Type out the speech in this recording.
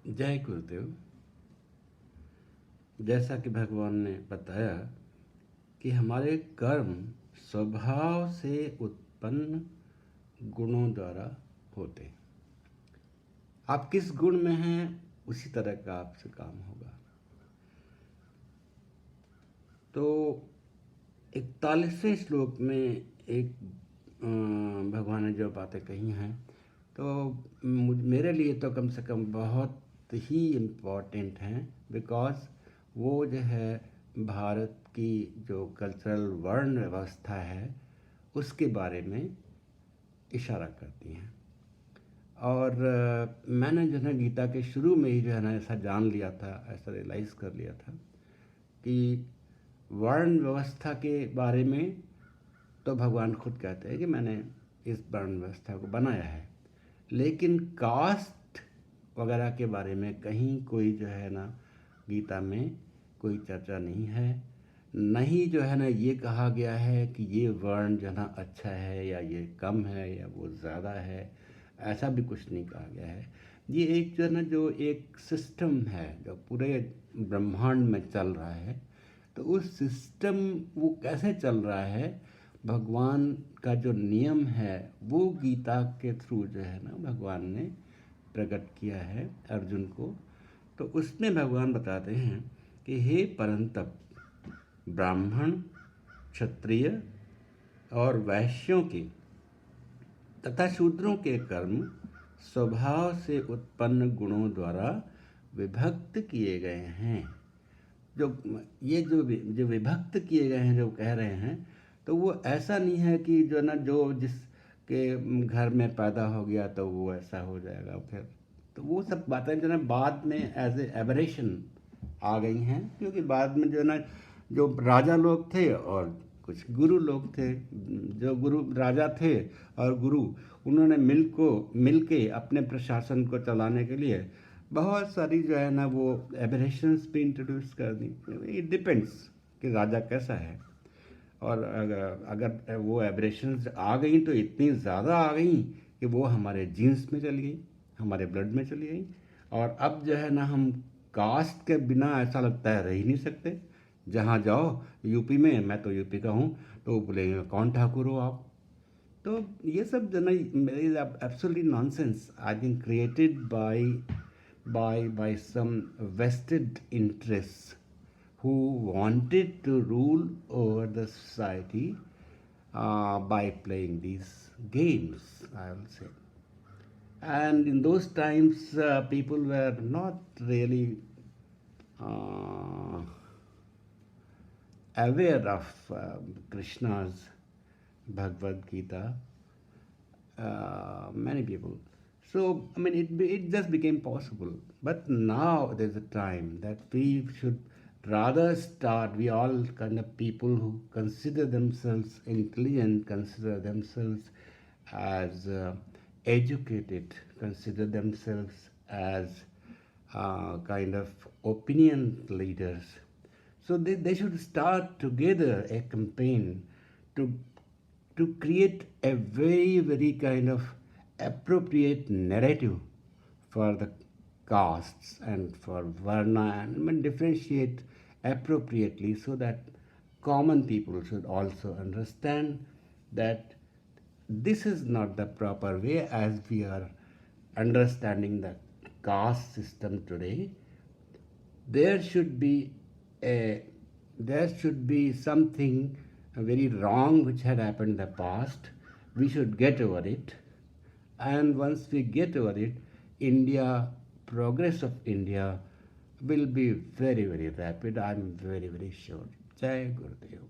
जय गुरुदेव। जैसा कि भगवान ने बताया कि हमारे कर्म स्वभाव से उत्पन्न गुणों द्वारा होते हैं। आप किस गुण में हैं उसी तरह का आपसे काम होगा। तो 41वें श्लोक में एक भगवान ने जो बातें कही हैं तो मेरे लिए तो कम से कम बहुत ही इम्पोर्टेंट हैं, बिकॉज वो जो है भारत की जो कल्चरल वर्ण व्यवस्था है उसके बारे में इशारा करती हैं। और मैंने जो है गीता के शुरू में ही जो है ना ऐसा जान लिया था, ऐसा रियलाइज़ कर लिया था कि वर्ण व्यवस्था के बारे में तो भगवान खुद कहते हैं कि मैंने इस वर्ण व्यवस्था को बनाया है, लेकिन कास्ट वगैरह के बारे में कहीं कोई जो है ना गीता में कोई चर्चा नहीं है। नहीं जो है ना ये कहा गया है कि ये वर्ण जो है ना अच्छा है या ये कम है या वो ज़्यादा है, ऐसा भी कुछ नहीं कहा गया है। ये एक जो है ना जो एक सिस्टम है जो पूरे ब्रह्मांड में चल रहा है, तो उस सिस्टम वो कैसे चल रहा है, भगवान का जो नियम है वो गीता के थ्रू जो है ना भगवान ने प्रकट किया है अर्जुन को। तो उसमें भगवान बताते हैं कि हे परंतप, ब्राह्मण, क्षत्रिय और वैश्यों के तथा शूद्रों के कर्म स्वभाव से उत्पन्न गुणों द्वारा विभक्त किए गए हैं। जो ये जो विभक्त किए गए हैं जो कह रहे हैं, तो वो ऐसा नहीं है कि जो ना जो जिसके घर में पैदा हो गया तो वो ऐसा हो जाएगा फिर। तो वो सब बातें जो ना बाद में एज ए एबरेशन आ गई हैं, क्योंकि बाद में जो ना जो राजा लोग थे और कुछ गुरु लोग थे, जो गुरु राजा थे और गुरु, उन्होंने मिल के अपने प्रशासन को चलाने के लिए बहुत सारी जो है ना वो एबरेशंस भी इंट्रोड्यूस कर दी। इट डिपेंड्स कि राजा कैसा है। और अगर वो एबरेशंस आ गई तो इतनी ज़्यादा आ गई कि वो हमारे जीन्स में चली गई, हमारे ब्लड में चली गई। और अब जो है ना हम कास्ट के बिना ऐसा लगता है रह ही नहीं सकते। जहाँ जाओ यूपी में, मैं तो यूपी का हूँ, तो बोलेंगे कौन ठाकुर हो आप। तो ये सब जो ना is absolutely nonsense, I think created by some vested interests who wanted to rule over the society by playing these games, I will say. And in those times, people were not really uh, aware of Krishna's Bhagavad Gita, many people. So, I mean, it just became possible. But now there's a time that we should rather start, we all kind of people who consider themselves intelligent, consider themselves as educated, consider themselves as kind of opinion leaders. So they should start together a campaign to create a very, very kind of appropriate narrative for the castes and for Varna, and differentiate appropriately so that common people should also understand that this is not the proper way as we are understanding the caste system today. There should be a there should be something very wrong which had happened in the past. We should get over it, and once we get over it, India, progress of India will be very, very rapid. I'm very, very sure. Jai Gurudev.